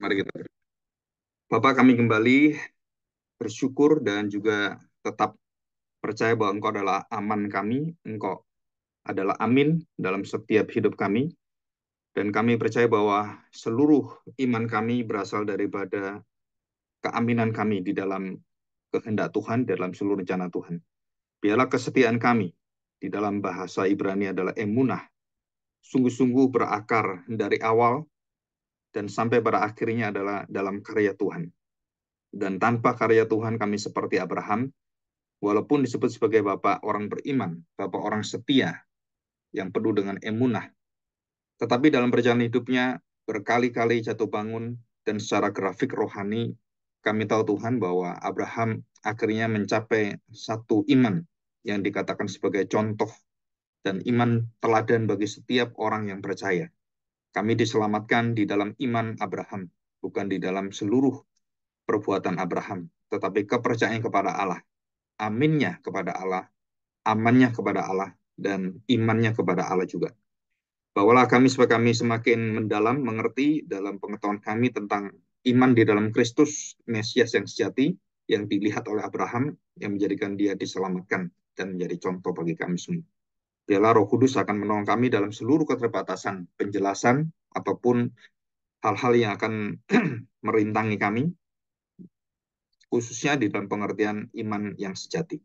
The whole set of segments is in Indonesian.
Mari kita berdoa. Bapak, kami kembali bersyukur dan juga tetap percaya bahwa Engkau adalah aman kami, Engkau adalah amin dalam setiap hidup kami, dan kami percaya bahwa seluruh iman kami berasal daripada keaminan kami di dalam kehendak Tuhan, dalam seluruh rencana Tuhan. Biarlah kesetiaan kami di dalam bahasa Ibrani adalah emunah, sungguh-sungguh berakar dari awal dan sampai pada akhirnya adalah dalam karya Tuhan. Dan tanpa karya Tuhan kami seperti Abraham, walaupun disebut sebagai bapak orang beriman, bapak orang setia yang penuh dengan emunah, tetapi dalam perjalanan hidupnya berkali-kali jatuh bangun dan secara grafik rohani kami tahu Tuhan bahwa Abraham akhirnya mencapai satu iman yang dikatakan sebagai contoh dan iman teladan bagi setiap orang yang percaya. Kami diselamatkan di dalam iman Abraham, bukan di dalam seluruh perbuatan Abraham, tetapi kepercayaan kepada Allah, aminnya kepada Allah, amannya kepada Allah, dan imannya kepada Allah juga. Bawalah kami supaya kami semakin mendalam, mengerti dalam pengetahuan kami tentang iman di dalam Kristus, Mesias yang sejati, yang dilihat oleh Abraham, yang menjadikan dia diselamatkan dan menjadi contoh bagi kami semua. Biarlah Roh Kudus akan menolong kami dalam seluruh keterbatasan penjelasan ataupun hal-hal yang akan merintangi kami, khususnya di dalam pengertian iman yang sejati.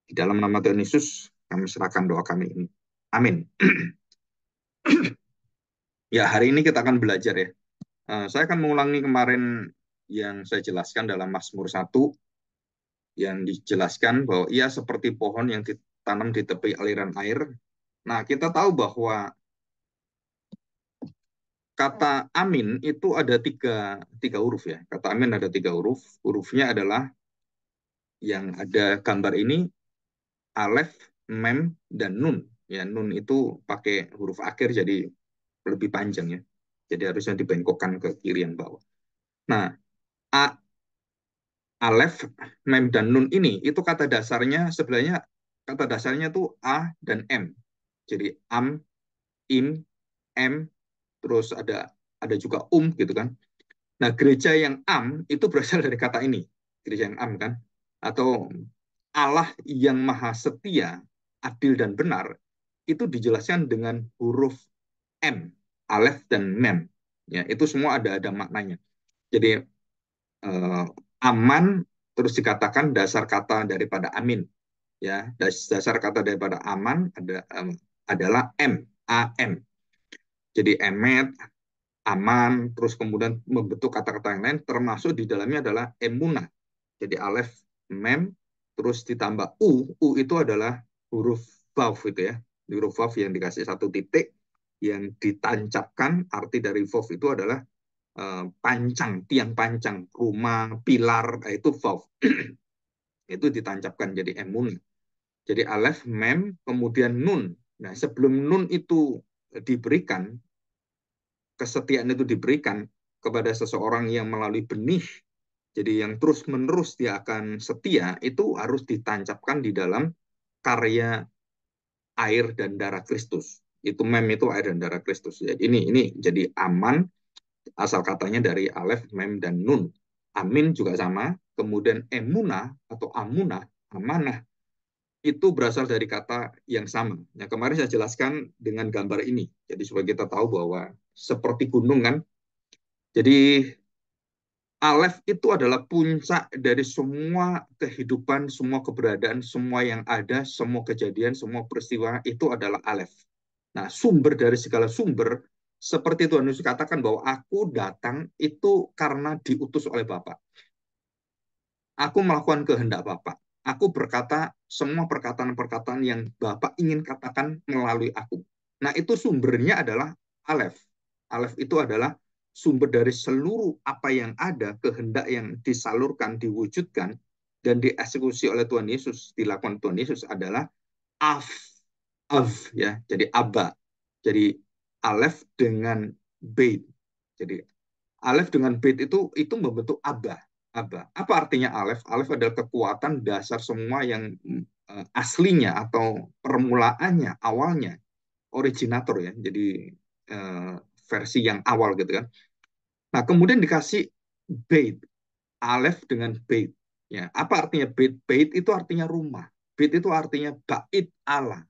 Di dalam nama Tuhan Yesus, kami serahkan doa kami ini. Amin. Ya, hari ini kita akan belajar ya. Saya akan mengulangi kemarin yang saya jelaskan dalam Mazmur 1, yang dijelaskan bahwa ia seperti pohon yang ditanam di tepi aliran air. Nah, kita tahu bahwa kata amin itu ada tiga huruf ya. Kata amin ada tiga huruf. Hurufnya adalah yang ada gambar ini, alef, mem, dan nun. Ya, nun itu pakai huruf akhir jadi lebih panjang ya. Jadi harusnya dibengkokkan ke kiri yang bawah. Nah, a, alef, mem, dan nun ini itu kata dasarnya sebenarnya kata dasarnya tuh a dan m. Jadi am, im, em, terus ada juga gitu kan. Nah, gereja yang am itu berasal dari kata ini, gereja yang am kan, atau Allah yang maha setia, adil dan benar, itu dijelaskan dengan huruf M, alef dan mem. Ya, itu semua ada maknanya. Jadi eh, aman terus dikatakan dasar kata daripada amin. Ya, dasar kata daripada aman adalah M, A M. Jadi emet, aman, terus kemudian membentuk kata-kata yang lain, termasuk di dalamnya adalah emunah. Jadi alef, mem, terus ditambah U itu adalah huruf vav itu ya. Huruf vav yang dikasih satu titik, yang ditancapkan, arti dari vav itu adalah pancang, tiang pancang, rumah, pilar, itu vav. Itu ditancapkan jadi emun. Jadi alef, mem, kemudian nun. Nah, sebelum nun itu diberikan, kesetiaan itu diberikan kepada seseorang yang melalui benih, jadi yang terus-menerus dia akan setia, itu harus ditancapkan di dalam karya air dan darah Kristus. Itu mem itu air dan darah Kristus. Jadi ini jadi aman, asal katanya dari alef, mem, dan nun. Amin juga sama. Kemudian emuna atau amuna, amanah, itu berasal dari kata yang sama. Yang kemarin saya jelaskan dengan gambar ini. Jadi supaya kita tahu bahwa seperti gunung kan. Jadi Aleph itu adalah puncak dari semua kehidupan, semua keberadaan, semua yang ada, semua kejadian, semua peristiwa itu adalah Aleph. Nah, sumber dari segala sumber, seperti Tuhan Yesus katakan bahwa aku datang itu karena diutus oleh Bapa. Aku melakukan kehendak Bapa. Aku berkata semua perkataan-perkataan yang Bapa ingin katakan melalui aku. Nah, itu sumbernya adalah Aleph. Aleph itu adalah sumber dari seluruh apa yang ada, kehendak yang disalurkan, diwujudkan, dan dieksekusi oleh Tuhan Yesus, dilakukan Tuhan Yesus adalah Av, Av ya, jadi Abba. Jadi Aleph dengan Beit. Jadi Aleph dengan Beit itu membentuk Abba. Abba. Apa artinya Aleph? Aleph adalah kekuatan dasar semua yang aslinya atau permulaannya, awalnya, originator ya. Jadi versi yang awal gitu kan. Nah, kemudian dikasih bait, alef dengan bait. Ya, apa artinya bait? Bait itu artinya rumah. Bait itu artinya bait Allah.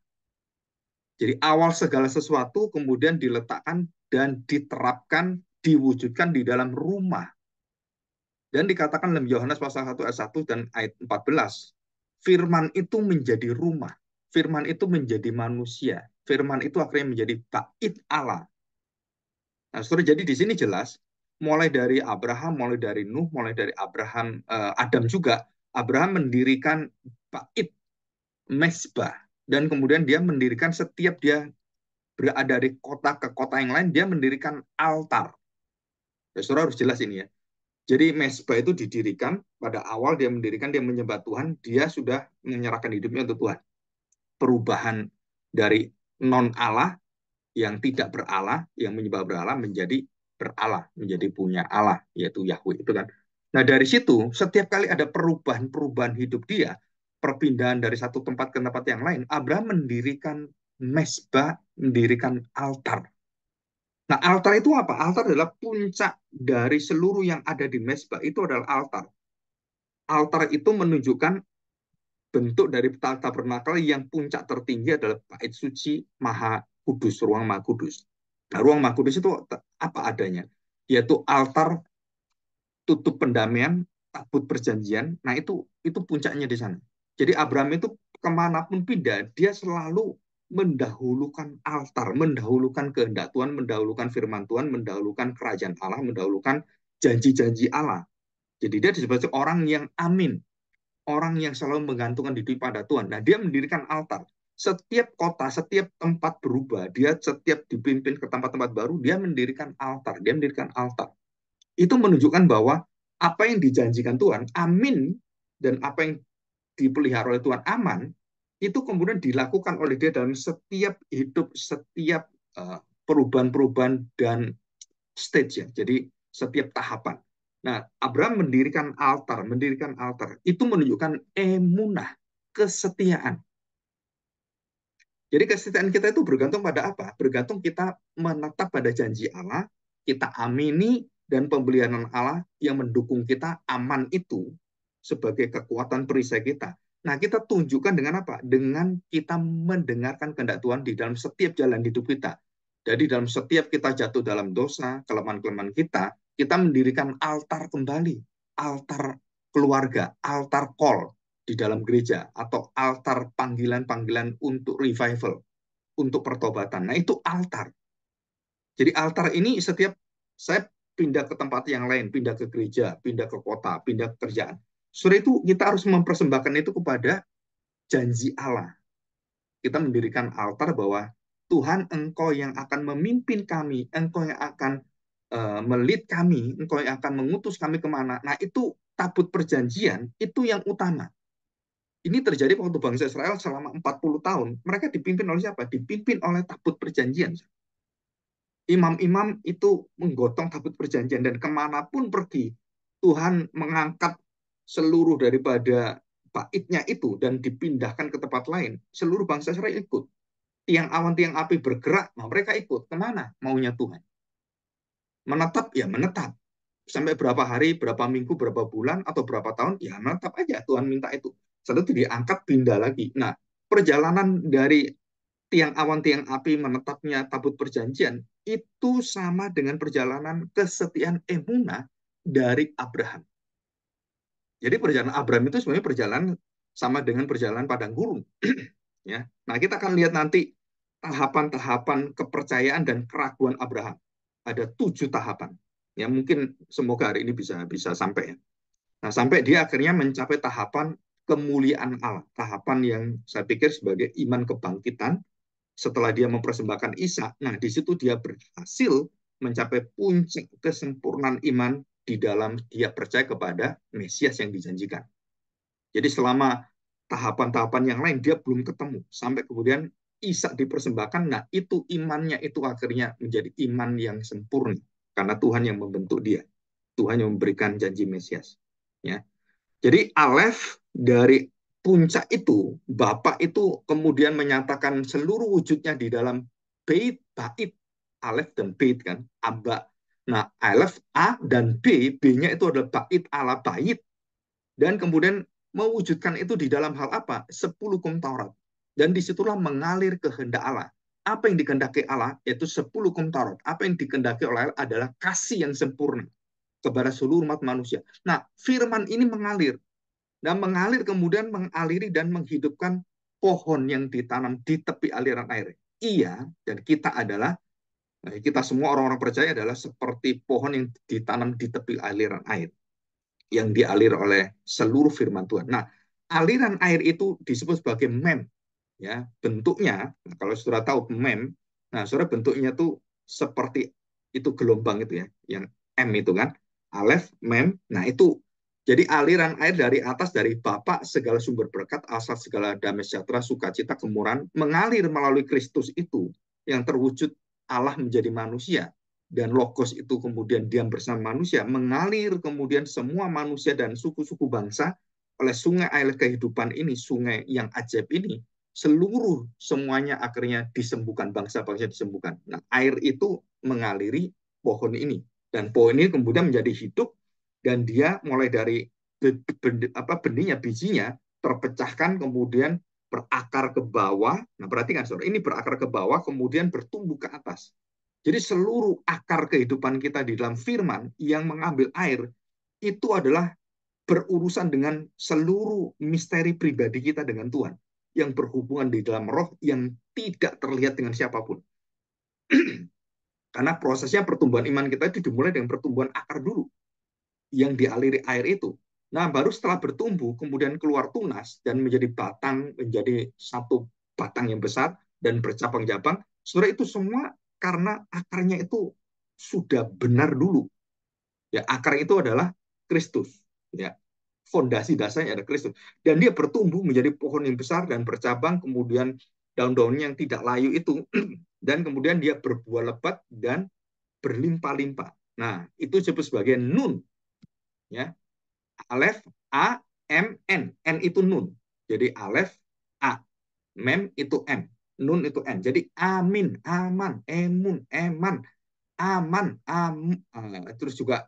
Jadi awal segala sesuatu kemudian diletakkan dan diterapkan, diwujudkan di dalam rumah. Dan dikatakan dalam Yohanes pasal 1 ayat 1 dan ayat 14, firman itu menjadi rumah, firman itu menjadi manusia, firman itu akhirnya menjadi bait Allah. Nah, saudara, jadi di sini jelas, mulai dari Abraham, mulai dari Nuh, mulai dari Abraham, Adam juga, Abraham mendirikan bait, mesbah, dan kemudian dia mendirikan setiap dia berada dari kota ke kota yang lain, dia mendirikan altar. Ya, saudara harus jelas ini ya. Jadi mesbah itu didirikan pada awal dia mendirikan, dia menyembah Tuhan, dia sudah menyerahkan hidupnya untuk Tuhan. Perubahan dari non Allah yang tidak berala, yang menyembah berala menjadi berala, menjadi punya Allah, yaitu Yahweh itu kan. Nah dari situ setiap kali ada perubahan-perubahan hidup dia, perpindahan dari satu tempat ke tempat yang lain, Abraham mendirikan mesbah, mendirikan altar. Nah altar itu apa? Altar adalah puncak dari seluruh yang ada di mesbah, itu adalah altar. Altar itu menunjukkan bentuk dari tabernakel yang puncak tertinggi adalah bait suci maha kudus, ruang maha kudus. Nah, ruang maha kudus itu apa adanya? Yaitu altar tutup pendamaian, tabut perjanjian. Nah, itu puncaknya di sana. Jadi Abraham itu kemanapun pindah, dia selalu mendahulukan altar, mendahulukan kehendak Tuhan, mendahulukan firman Tuhan, mendahulukan kerajaan Allah, mendahulukan janji-janji Allah. Jadi dia disebut orang yang amin, orang yang selalu menggantungkan diri pada Tuhan. Nah, dia mendirikan altar. Setiap kota, setiap tempat berubah, dia setiap dipimpin ke tempat-tempat baru, dia mendirikan altar. Dia mendirikan altar. Itu menunjukkan bahwa apa yang dijanjikan Tuhan, amin, dan apa yang dipelihara oleh Tuhan, aman, itu kemudian dilakukan oleh dia dalam setiap hidup, setiap perubahan-perubahan dan stage ya. Jadi setiap tahapan. Nah, Abraham mendirikan altar itu menunjukkan emunah, kesetiaan. Jadi kesetiaan kita itu bergantung pada apa? Bergantung kita menetap pada janji Allah, kita amini, dan pembelian Allah yang mendukung kita aman itu sebagai kekuatan perisai kita. Nah, kita tunjukkan dengan apa? Dengan kita mendengarkan kehendak Tuhan di dalam setiap jalan hidup kita. Jadi dalam setiap kita jatuh dalam dosa, kelemahan-kelemahan kita mendirikan altar kembali, altar keluarga, altar call di dalam gereja, atau altar panggilan-panggilan untuk revival, untuk pertobatan. Nah, itu altar. Jadi altar ini setiap saya pindah ke tempat yang lain, pindah ke gereja, pindah ke kota, pindah ke kerjaan. Sudah itu kita harus mempersembahkan itu kepada janji Allah. Kita mendirikan altar bahwa Tuhan, Engkau yang akan memimpin kami, Engkau yang akan melit kami, Engkau yang akan mengutus kami kemana. Nah, itu tabut perjanjian, itu yang utama. Ini terjadi waktu bangsa Israel selama 40 tahun. Mereka dipimpin oleh siapa? Dipimpin oleh tabut perjanjian. Imam-imam itu menggotong tabut perjanjian, dan kemanapun pergi, Tuhan mengangkat seluruh daripada baitnya itu dan dipindahkan ke tempat lain. Seluruh bangsa Israel ikut. Tiang awan, tiang api bergerak, nah mereka ikut. Kemana? Maunya Tuhan. Menetap, ya menetap. Sampai berapa hari, berapa minggu, berapa bulan, atau berapa tahun, ya menetap aja. Tuhan minta itu. Setelah itu diangkat, pindah lagi. Nah, perjalanan dari tiang awan, tiang api, menetapnya tabut perjanjian, itu sama dengan perjalanan kesetiaan emunah dari Abraham. Jadi perjalanan Abraham itu sebenarnya perjalanan sama dengan perjalanan padang gurun. Ya. Nah, kita akan lihat nanti tahapan-tahapan kepercayaan dan keraguan Abraham. Ada 7 tahapan. Ya, mungkin semoga hari ini bisa bisa sampai ya. Nah, sampai dia akhirnya mencapai tahapan kemuliaan Allah. Tahapan yang saya pikir sebagai iman kebangkitan setelah dia mempersembahkan Isa. Nah, di situ dia berhasil mencapai puncak kesempurnaan iman di dalam dia percaya kepada Mesias yang dijanjikan. Jadi selama tahapan-tahapan yang lain dia belum ketemu, sampai kemudian Isa dipersembahkan. Nah, itu imannya itu akhirnya menjadi iman yang sempurna karena Tuhan yang membentuk dia. Tuhan yang memberikan janji Mesias. Ya. Jadi Alef dari puncak itu, Bapak itu kemudian menyatakan seluruh wujudnya di dalam bait, bait, Alef dan bait kan, Aba. Nah, alef A dan B, B-nya itu adalah bait ala bait. Dan kemudian mewujudkan itu di dalam hal apa? 10 hukum Taurat. Dan disitulah mengalir kehendak Allah. Apa yang dikehendaki Allah, yaitu 10 hukum Taurat. Apa yang dikehendaki oleh Allah adalah kasih yang sempurna kepada seluruh umat manusia. Nah, firman ini mengalir. Dan mengalir kemudian mengaliri dan menghidupkan pohon yang ditanam di tepi aliran air. Iya, dan kita adalah, kita semua orang-orang percaya adalah seperti pohon yang ditanam di tepi aliran air yang dialir oleh seluruh firman Tuhan. Nah, aliran air itu disebut sebagai mem, ya bentuknya. Nah, kalau saudara tahu mem, nah saudara bentuknya tuh seperti itu gelombang itu ya, yang M itu kan, alef, mem. Nah itu jadi aliran air dari atas dari Bapa segala sumber berkat, asal segala damai sejahtera, sukacita, kemurahan mengalir melalui Kristus itu yang terwujud Allah menjadi manusia dan logos itu kemudian diam bersama manusia, mengalir kemudian semua manusia dan suku-suku bangsa oleh sungai air kehidupan ini, sungai yang ajaib ini, seluruh semuanya akhirnya disembuhkan, bangsa-bangsa disembuhkan. Nah, air itu mengaliri pohon ini dan pohon ini kemudian menjadi hidup dan dia mulai dari benihnya, bijinya terpecahkan kemudian berakar ke bawah. Nah, perhatikan saudara, ini berakar ke bawah kemudian bertumbuh ke atas. Jadi seluruh akar kehidupan kita di dalam firman yang mengambil air itu adalah berurusan dengan seluruh misteri pribadi kita dengan Tuhan yang berhubungan di dalam roh yang tidak terlihat dengan siapapun. Karena prosesnya pertumbuhan iman kita itu dimulai dengan pertumbuhan akar dulu yang dialiri air itu. Nah, baru setelah bertumbuh, kemudian keluar tunas dan menjadi batang, menjadi satu batang yang besar dan bercabang-cabang. Saudara, itu semua karena akarnya itu sudah benar dulu. Ya, akar itu adalah Kristus. Ya, fondasi dasarnya ada Kristus. Dan dia bertumbuh menjadi pohon yang besar dan bercabang, kemudian daun-daunnya yang tidak layu itu, dan kemudian dia berbuah lebat dan berlimpah-limpah. Nah, itu disebut sebagai nun. Ya, alef, A, M, N. N itu nun. Jadi alef, A. Mem itu M. Nun itu N. Jadi amin, aman, emun, eman, aman, terus juga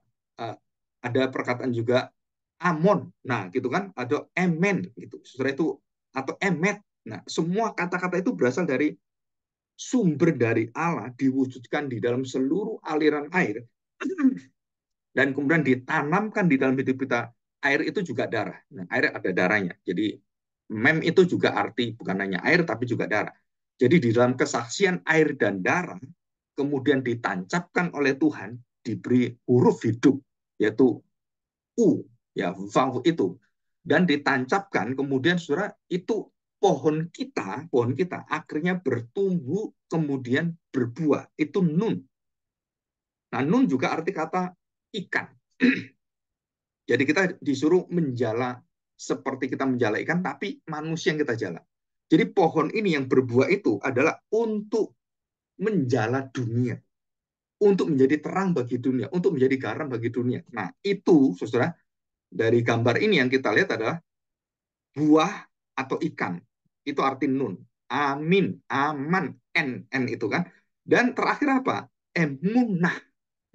ada perkataan juga amon. Nah, gitu kan? Ada emen gitu. Setelah itu atau emet. Nah, semua kata-kata itu berasal dari sumber dari Allah diwujudkan di dalam seluruh aliran air dan kemudian ditanamkan di dalam hidup kita. Air itu juga darah. Nah, air ada darahnya. Jadi mem itu juga arti bukan hanya air tapi juga darah. Jadi di dalam kesaksian air dan darah kemudian ditancapkan oleh Tuhan diberi huruf hidup yaitu U ya vowel itu dan ditancapkan kemudian saudara itu pohon kita akhirnya bertumbuh kemudian berbuah itu nun. Nah, nun juga arti kata ikan. Jadi kita disuruh menjala seperti kita menjala ikan, tapi manusia yang kita jala. Jadi pohon ini yang berbuah itu adalah untuk menjala dunia, untuk menjadi terang bagi dunia, untuk menjadi garam bagi dunia. Nah, itu saudara, dari gambar ini yang kita lihat adalah buah atau ikan. Itu arti nun. Amin, aman, n itu kan. Dan terakhir apa? Emunah.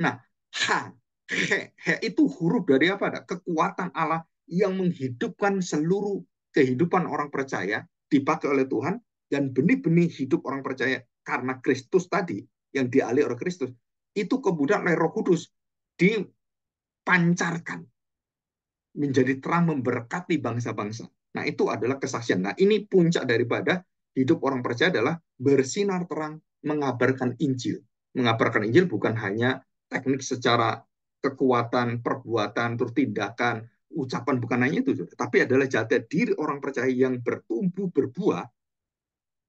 Nah, ha, he itu huruf dari apa? Kekuatan Allah yang menghidupkan seluruh kehidupan orang percaya dipakai oleh Tuhan dan benih-benih hidup orang percaya karena Kristus tadi yang dialih oleh Kristus itu kemudian oleh Roh Kudus dipancarkan menjadi terang memberkati bangsa-bangsa. Nah, itu adalah kesaksian. Nah, ini puncak daripada hidup orang percaya adalah bersinar terang mengabarkan Injil. Mengabarkan Injil bukan hanya teknik secara kekuatan, perbuatan, terus tindakan, ucapan, bukan hanya itu, tapi adalah jati diri orang percaya yang bertumbuh, berbuah,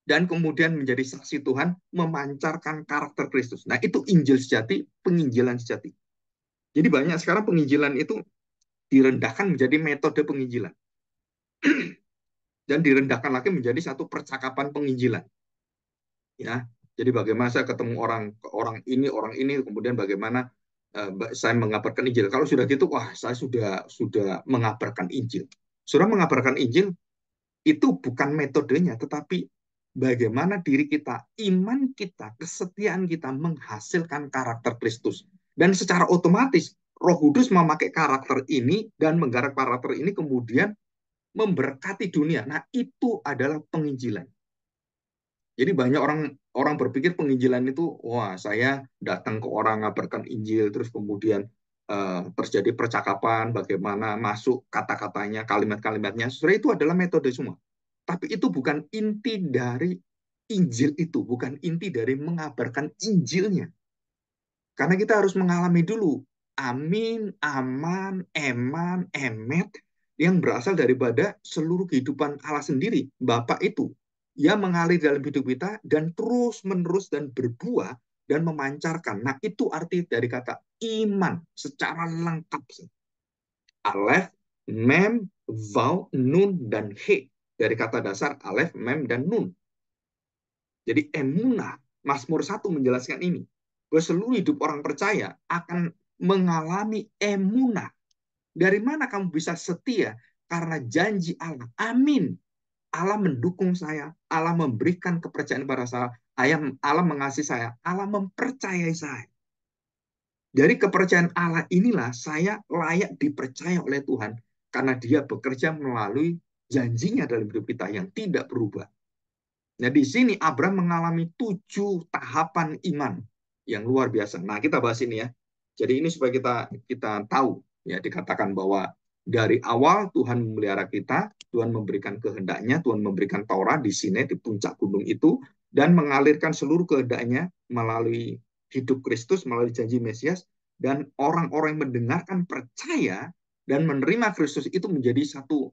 dan kemudian menjadi saksi Tuhan, memancarkan karakter Kristus. Nah, itu Injil sejati, penginjilan sejati. Jadi banyak sekarang penginjilan itu direndahkan menjadi metode penginjilan dan direndahkan lagi menjadi satu percakapan penginjilan. Ya, jadi bagaimana saya ketemu orang ini, kemudian bagaimana saya mengabarkan Injil. Kalau sudah gitu, wah saya sudah mengabarkan Injil. Sudah mengabarkan Injil itu bukan metodenya, tetapi bagaimana diri kita, iman kita, kesetiaan kita menghasilkan karakter Kristus Dan secara otomatis Roh Kudus memakai karakter ini dan menggarap karakter ini kemudian memberkati dunia. Nah, itu adalah penginjilan. Jadi banyak orang orang berpikir penginjilan itu, wah saya datang ke orang ngabarkan Injil, terus kemudian terjadi percakapan, bagaimana masuk kata-katanya, kalimat-kalimatnya. Sebenarnya itu adalah metode semua. Tapi itu bukan inti dari Injil itu, bukan inti dari mengabarkan Injilnya. Karena kita harus mengalami dulu amin, aman, eman, emet yang berasal daripada seluruh kehidupan Allah sendiri, Bapa itu. Yang mengalir dalam hidup kita dan terus-menerus dan berbuah dan memancarkan. Nah, itu arti dari kata iman secara lengkap. Alef, mem, vav, nun, dan he. Dari kata dasar alef, mem, dan nun. Jadi emunah, Mazmur 1 menjelaskan ini. Bahwa seluruh hidup orang percaya akan mengalami emunah. Dari mana kamu bisa setia? Karena janji Allah. Amin. Allah mendukung saya. Allah memberikan kepercayaan pada saya. Allah mengasihi saya. Allah mempercayai saya. Dari kepercayaan Allah inilah saya layak dipercaya oleh Tuhan. Karena dia bekerja melalui janjinya dalam hidup kita yang tidak berubah. Nah, di sini Abraham mengalami 7 tahapan iman yang luar biasa. Nah, kita bahas ini ya. Jadi ini supaya kita tahu ya, dikatakan bahwa dari awal Tuhan memelihara kita, Tuhan memberikan kehendaknya, Tuhan memberikan Taurat di sini di puncak gunung itu dan mengalirkan seluruh kehendaknya melalui hidup Kristus, melalui janji Mesias, dan orang-orang yang mendengarkan percaya dan menerima Kristus itu menjadi satu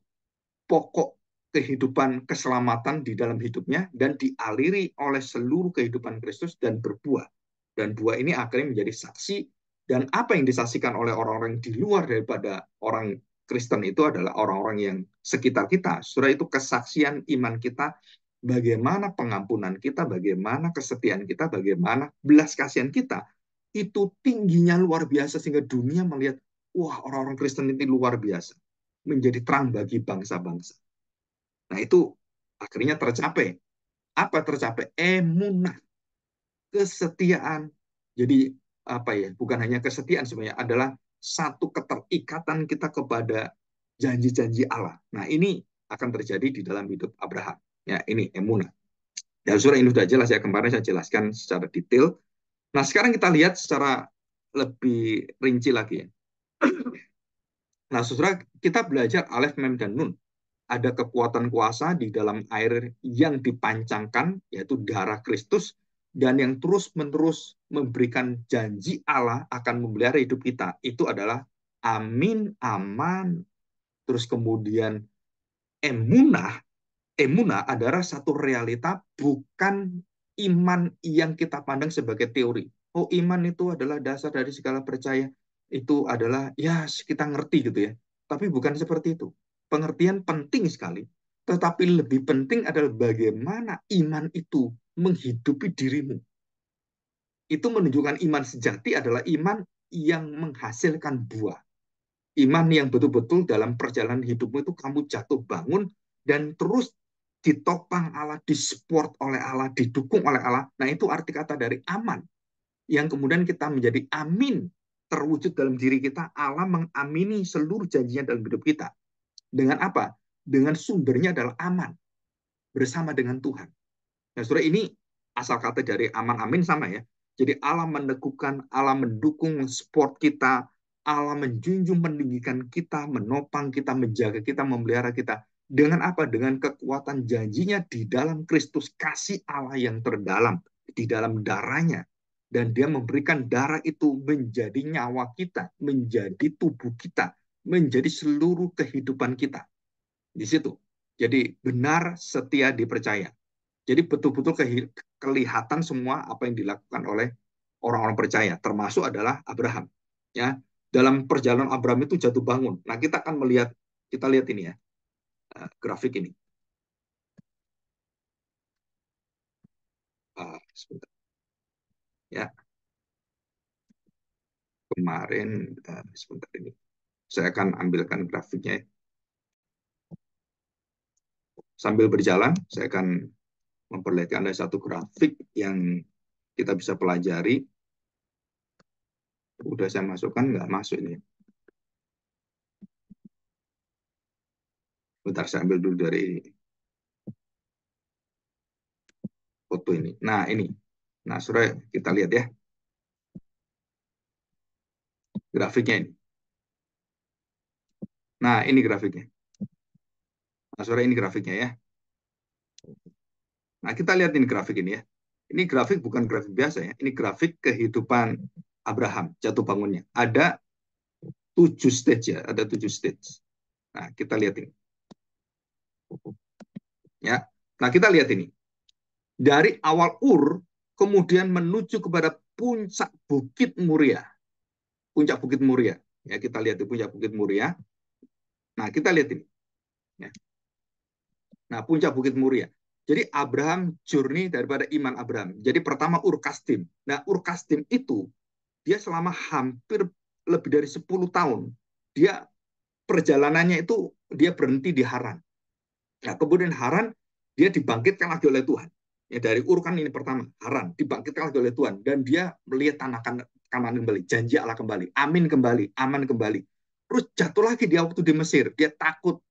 pokok kehidupan keselamatan di dalam hidupnya dan dialiri oleh seluruh kehidupan Kristus dan berbuah. Dan buah ini akhirnya menjadi saksi, dan apa yang disaksikan oleh orang-orang di luar daripada orang Kristen itu adalah orang-orang yang sekitar kita. Saudara, itu kesaksian iman kita, bagaimana pengampunan kita, bagaimana kesetiaan kita, bagaimana belas kasihan kita. Itu tingginya luar biasa sehingga dunia melihat, wah orang-orang Kristen ini luar biasa. Menjadi terang bagi bangsa-bangsa. Nah, itu akhirnya tercapai. Apa tercapai? Emunah, kesetiaan. Jadi apa ya? Bukan hanya kesetiaan sebenarnya, adalah satu keterikatan kita kepada janji-janji Allah. Nah, ini akan terjadi di dalam hidup Abraham. Ya, ini emunah. Dan surah ini sudah jelas ya, kemarin saya jelaskan secara detail. Nah, sekarang kita lihat secara lebih rinci lagi ya. Nah, saudara, kita belajar Alef, Mem, dan Nun. Ada kekuatan kuasa di dalam air yang dipancangkan, yaitu darah Kristus, dan yang terus-menerus memberikan janji Allah akan memelihara hidup kita. Itu adalah amin, aman, terus kemudian emunah. Emunah adalah satu realita, bukan iman yang kita pandang sebagai teori. Oh, iman itu adalah dasar dari segala percaya. Itu adalah, ya kita ngerti gitu ya. Tapi bukan seperti itu. Pengertian penting sekali. Tetapi lebih penting adalah bagaimana iman itu menghidupi dirimu. Itu menunjukkan iman sejati adalah iman yang menghasilkan buah. Iman yang betul-betul dalam perjalanan hidupmu itu kamu jatuh bangun dan terus ditopang Allah, disupport oleh Allah, didukung oleh Allah. Nah, itu arti kata dari aman. Yang kemudian kita menjadi amin, terwujud dalam diri kita. Allah mengamini seluruh janjinya dalam hidup kita. Dengan apa? Dengan sumbernya adalah aman, bersama dengan Tuhan. Nah, saudara, ini asal kata dari aman amin sama ya. Jadi Allah meneguhkan, Allah mendukung, support kita, Allah menjunjung meninggikan kita, menopang kita, menjaga kita, memelihara kita. Dengan apa? Dengan kekuatan janjinya di dalam Kristus, kasih Allah yang terdalam, di dalam darahnya. Dan dia memberikan darah itu menjadi nyawa kita, menjadi tubuh kita, menjadi seluruh kehidupan kita. Di situ. Jadi benar, setia, dipercaya. Jadi betul-betul kelihatan semua apa yang dilakukan oleh orang-orang percaya, termasuk adalah Abraham. Ya, dalam perjalanan Abraham itu jatuh bangun. Nah, kita akan melihat, kita lihat ini ya, grafik ini. Sebentar. Ya, kemarin sebentar ini. Saya akan ambilkan grafiknya. Ya. Sambil berjalan, saya akan memperlihatkan ada satu grafik yang kita bisa pelajari. Udah saya masukkan, nggak masuk ini. Bentar saya ambil dulu dari foto ini. Nah ini. Nah saudara kita lihat ya grafiknya ini. Nah ini grafiknya. Nah saudara ini grafiknya ya. Nah kita lihat ini grafik ini ya. Ini grafik bukan grafik biasa ya. Ini grafik kehidupan Abraham jatuh bangunnya. Ada 7 stage ya. Ada 7 stage. Nah kita lihat ini ya. Nah kita lihat ini. Dari awal Ur kemudian menuju kepada puncak Bukit Muria. Puncak Bukit Muria. Ya kita lihat di puncak Bukit Muria. Nah kita lihat ini. Ya. Nah, puncak Bukit Muria. Jadi Abraham journey daripada iman Abraham. Jadi pertama Ur Kasdim. Nah, Ur Kasdim itu dia selama hampir lebih dari 10 tahun. Dia perjalanannya itu dia berhenti di Haran. Nah, kemudian Haran dia dibangkitkan lagi oleh Tuhan. Ya dari Ur kan ini pertama, Haran dibangkitkan lagi oleh Tuhan dan dia melihat tanah Kanaan kembali, janji Allah kembali, amin kembali, aman kembali. Terus jatuh lagi dia waktu di Mesir, dia takut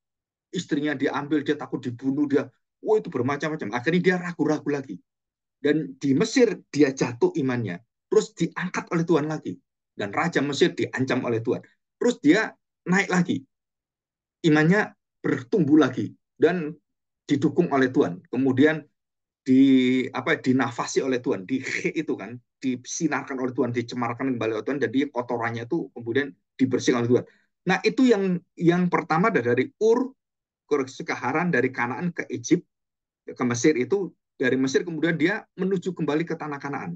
istrinya diambil, dia takut dibunuh, dia, oh itu bermacam-macam. Akhirnya dia ragu-ragu lagi. Dan di Mesir dia jatuh imannya. Terus diangkat oleh Tuhan lagi. Dan Raja Mesir diancam oleh Tuhan. Terus dia naik lagi. Imannya bertumbuh lagi. Dan didukung oleh Tuhan. Kemudian dinafasi oleh Tuhan, itu kan disinarkan oleh Tuhan, dicemarkan kembali oleh Tuhan, jadi kotorannya itu kemudian dibersihkan oleh Tuhan. Nah itu yang pertama dari Ur ke Haran, dari Kanaan ke Egypt, ke Mesir itu, dari Mesir kemudian dia menuju kembali ke tanah Kanaan.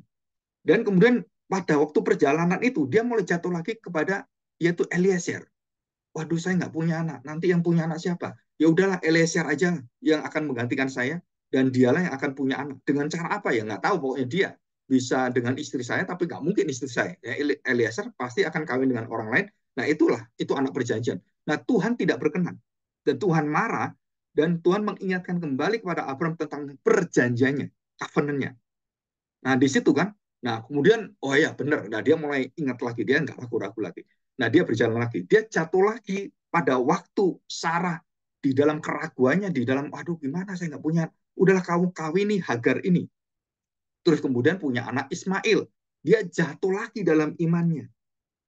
Dan kemudian pada waktu perjalanan itu dia mulai jatuh lagi kepada yaitu Eliezer. Waduh saya nggak punya anak, nanti yang punya anak siapa? Ya udahlah Eliezer aja yang akan menggantikan saya dan dialah yang akan punya anak. Dengan cara apa ya nggak tahu, pokoknya dia bisa dengan istri saya tapi nggak mungkin istri saya. Ya, Eliezer pasti akan kawin dengan orang lain. Nah itulah itu anak perjanjian. Nah Tuhan tidak berkenan dan Tuhan marah dan Tuhan mengingatkan kembali kepada Abraham tentang perjanjiannya, covenantnya. Nah, di situ kan. Nah, kemudian, oh ya benar. Nah, dia mulai ingat lagi. Dia nggak ragu-ragu lagi. Nah, dia berjalan lagi. Dia jatuh lagi pada waktu Sarah di dalam keraguannya, di dalam, aduh gimana saya nggak punya. Udahlah kamu kawini Hagar ini. Terus kemudian punya anak Ismail. Dia jatuh lagi dalam imannya.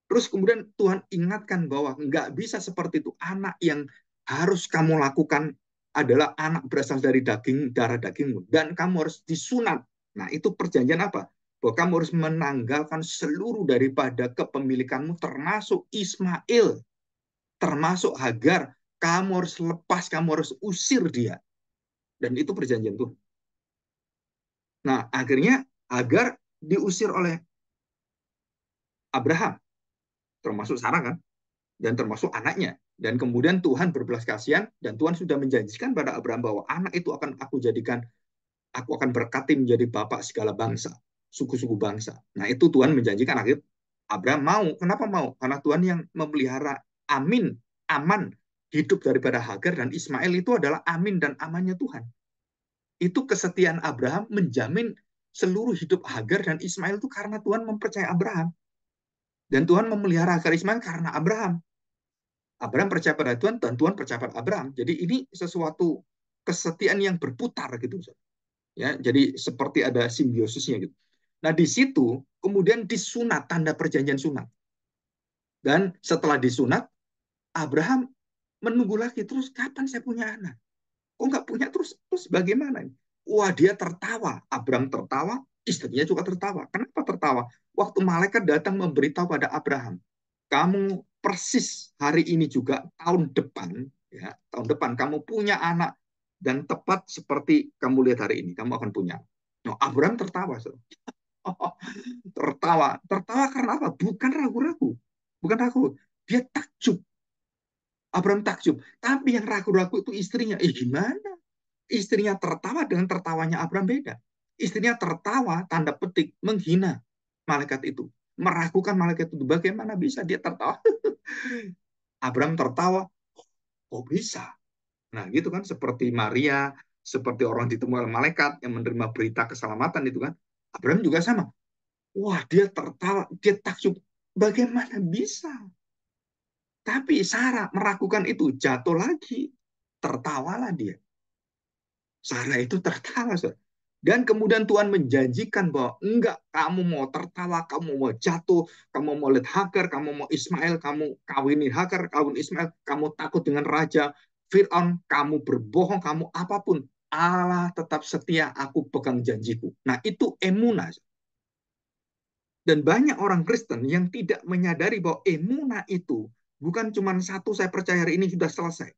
Terus kemudian Tuhan ingatkan bahwa nggak bisa seperti itu. Anak yang harus kamu lakukan adalah anak berasal dari daging, darah dagingmu. Dan kamu harus disunat. Nah itu perjanjian apa? Bahwa kamu harus menanggalkan seluruh daripada kepemilikanmu termasuk Ismail, termasuk Hagar. Kamu harus lepas, kamu harus usir dia. Dan itu perjanjian Tuhan. Nah akhirnya Hagar diusir oleh Abraham, termasuk Sarah kan? Dan termasuk anaknya. Dan kemudian Tuhan berbelas kasihan dan Tuhan sudah menjanjikan pada Abraham bahwa anak itu akan aku jadikan, aku akan berkati menjadi bapak segala bangsa, suku-suku bangsa. Nah itu Tuhan menjanjikan akhir Abraham mau. Kenapa mau? Karena Tuhan yang memelihara amin, aman, hidup daripada Hagar dan Ismail itu adalah amin dan amannya Tuhan. Itu kesetiaan Abraham menjamin seluruh hidup Hagar dan Ismail itu karena Tuhan mempercayai Abraham. Dan Tuhan memelihara Hagar Ismail karena Abraham. Abraham percaya pada Tuhan dan Tuhan percaya pada Abraham. Jadi ini sesuatu kesetiaan yang berputar gitu. Ya, jadi seperti ada simbiosisnya gitu. Nah, di situ kemudian disunat, tanda perjanjian sunat. Dan setelah disunat, Abraham menunggu lagi, terus kapan saya punya anak? Kok nggak punya, terus bagaimana? Wah, dia tertawa. Abraham tertawa, istrinya juga tertawa. Kenapa tertawa? Waktu malaikat datang memberitahu pada Abraham, kamu persis hari ini juga tahun depan, ya tahun depan kamu punya anak dan tepat seperti kamu lihat hari ini kamu akan punya. No, Abraham tertawa, so. Tertawa karena apa? Bukan ragu-ragu, bukan ragu. Dia takjub. Abraham takjub. Tapi yang ragu-ragu itu istrinya. Gimana? Istrinya tertawa dengan tertawanya Abraham beda. Istrinya tertawa, tanda petik, menghina malaikat itu. Meragukan malaikat itu. Bagaimana bisa dia tertawa? Abraham tertawa, kok bisa? Nah, gitu kan, seperti Maria, seperti orang ditemui oleh malaikat yang menerima berita keselamatan itu kan. Abraham juga sama. Wah, dia tertawa, dia takjub. Bagaimana bisa? Tapi Sarah meragukan itu, jatuh lagi. Tertawalah dia. Sarah itu tertawa. Dan kemudian Tuhan menjanjikan bahwa enggak, kamu mau tertawa, kamu mau jatuh, kamu mau lihat Hagar, kamu mau Ismail, kamu kawini Hagar, kawin Ismail, kamu takut dengan Raja Fir'aun, kamu berbohong, kamu apapun. Allah tetap setia, aku pegang janjiku. Nah itu emunah. Dan banyak orang Kristen yang tidak menyadari bahwa emunah itu bukan cuma satu, saya percaya hari ini sudah selesai.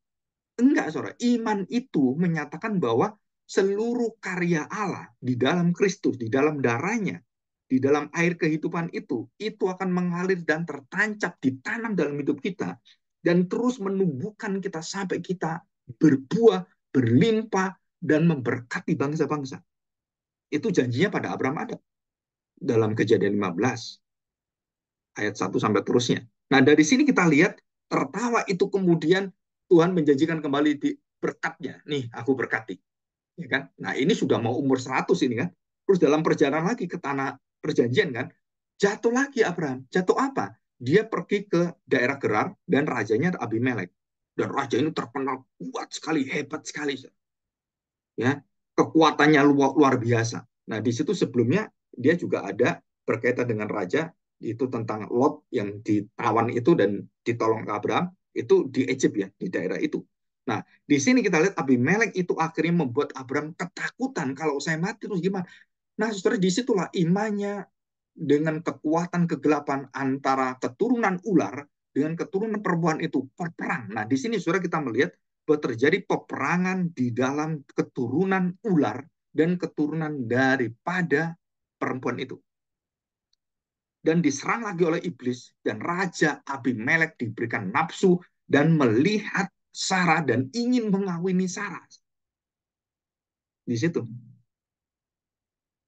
Enggak, saudara. Iman itu menyatakan bahwa seluruh karya Allah di dalam Kristus, di dalam darahnya, di dalam air kehidupan itu akan mengalir dan tertancap, ditanam dalam hidup kita, dan terus menumbuhkan kita sampai kita berbuah, berlimpah, dan memberkati bangsa-bangsa. Itu janjinya pada Abraham ada dalam Kejadian 15 ayat 1 sampai terusnya. Nah, dari sini kita lihat tertawa itu kemudian Tuhan menjanjikan kembali di berkatnya. Nih, aku berkati. Ya kan? Nah, ini sudah mau umur 100 ini kan. Terus dalam perjalanan lagi ke tanah perjanjian kan, jatuh lagi Abraham. Jatuh apa? Dia pergi ke daerah Gerar dan rajanya Abimelek. Dan raja ini terkenal kuat sekali, hebat sekali. Ya, kekuatannya luar biasa. Nah, di situ sebelumnya dia juga ada berkaitan dengan raja itu tentang Lot yang ditawan itu dan ditolong ke Abraham itu di Egypt ya, di daerah itu. Nah, di sini kita lihat Abimelek itu akhirnya membuat Abraham ketakutan kalau saya mati terus gimana. Nah, saudara, disitulah imannya dengan kekuatan kegelapan antara keturunan ular dengan keturunan perempuan itu berperang. Nah, di sini saudara kita melihat bahwa terjadi peperangan di dalam keturunan ular dan keturunan daripada perempuan itu. Dan diserang lagi oleh iblis dan Raja Abimelek diberikan nafsu dan melihat Sarah dan ingin mengawini Sarah. Di situ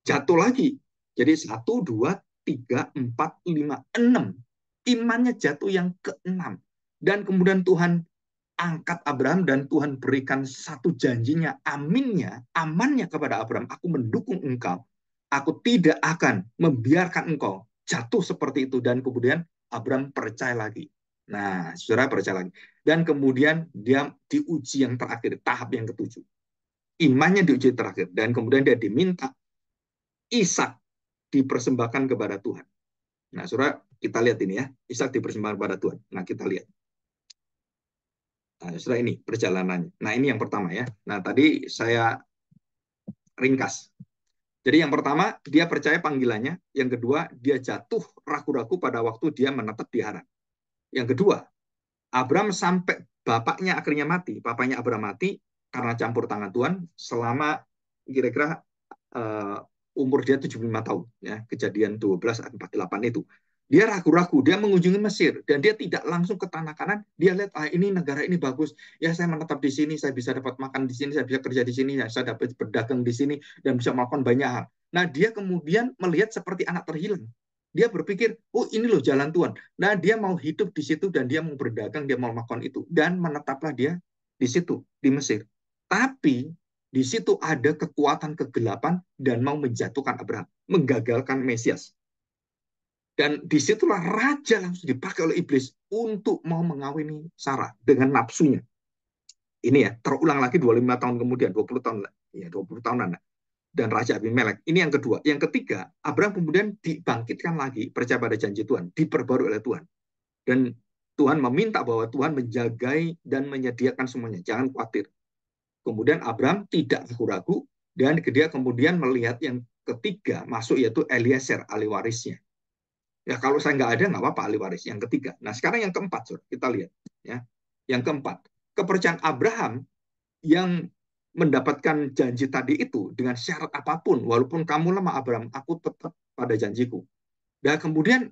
jatuh lagi. Jadi 1, 2, 3, 4, 5, 6. Imannya jatuh yang keenam. Dan kemudian Tuhan angkat Abraham dan Tuhan berikan satu janjinya, aminnya, amannya kepada Abraham. Aku mendukung engkau. Aku tidak akan membiarkan engkau jatuh seperti itu. Dan kemudian Abraham percaya lagi. Nah, saudara percaya lagi. Dan kemudian dia diuji yang terakhir, tahap yang ketujuh. Imannya diuji terakhir. Dan kemudian dia diminta Ishak dipersembahkan kepada Tuhan. Nah, saudara, kita lihat ini ya. Ishak dipersembahkan kepada Tuhan. Nah, kita lihat. Nah, saudara, ini perjalanannya. Nah, ini yang pertama ya. Nah, tadi saya ringkas. Jadi yang pertama, dia percaya panggilannya. Yang kedua, dia jatuh ragu-ragu pada waktu dia menetap di Haran. Yang kedua, Abraham sampai bapaknya akhirnya mati. Bapaknya Abraham mati karena campur tangan Tuhan selama kira-kira umur dia 75 tahun. Ya, kejadian 12 ayat 48 itu. Dia ragu-ragu, dia mengunjungi Mesir dan dia tidak langsung ke tanah kanan. Dia lihat, ini negara ini bagus. Ya, saya menetap di sini, saya bisa dapat makan di sini, saya bisa kerja di sini, saya dapat berdagang di sini dan bisa melakukan banyak hal. Nah, dia kemudian melihat seperti anak terhilang. Dia berpikir, oh ini loh jalan Tuhan. Nah, dia mau hidup di situ dan dia mau berdagang, dia mau melakukan itu. Dan menetaplah dia di situ, di Mesir. Tapi di situ ada kekuatan kegelapan dan mau menjatuhkan Abraham, menggagalkan Mesias. Dan disitulah raja langsung dipakai oleh iblis untuk mau mengawini Sarah dengan nafsunya. Ini ya, terulang lagi 25 tahun kemudian, 20 tahun, ya 20 tahunan. Dan Raja Abimelek. Ini yang kedua. Yang ketiga, Abraham kemudian dibangkitkan lagi, percaya pada janji Tuhan, diperbarui oleh Tuhan. Dan Tuhan meminta bahwa Tuhan menjagai dan menyediakan semuanya. Jangan khawatir. Kemudian Abraham tidak ragu-ragu, dan dia kemudian melihat yang ketiga masuk, yaitu Eliezer, ahli warisnya. Ya, kalau saya nggak ada, nggak apa-apa ahli waris. Yang ketiga. Nah, sekarang yang keempat, kita lihat. Ya. Yang keempat, kepercayaan Abraham yang mendapatkan janji tadi itu dengan syarat apapun, walaupun kamu lemah Abraham, aku tetap pada janjiku. Dan kemudian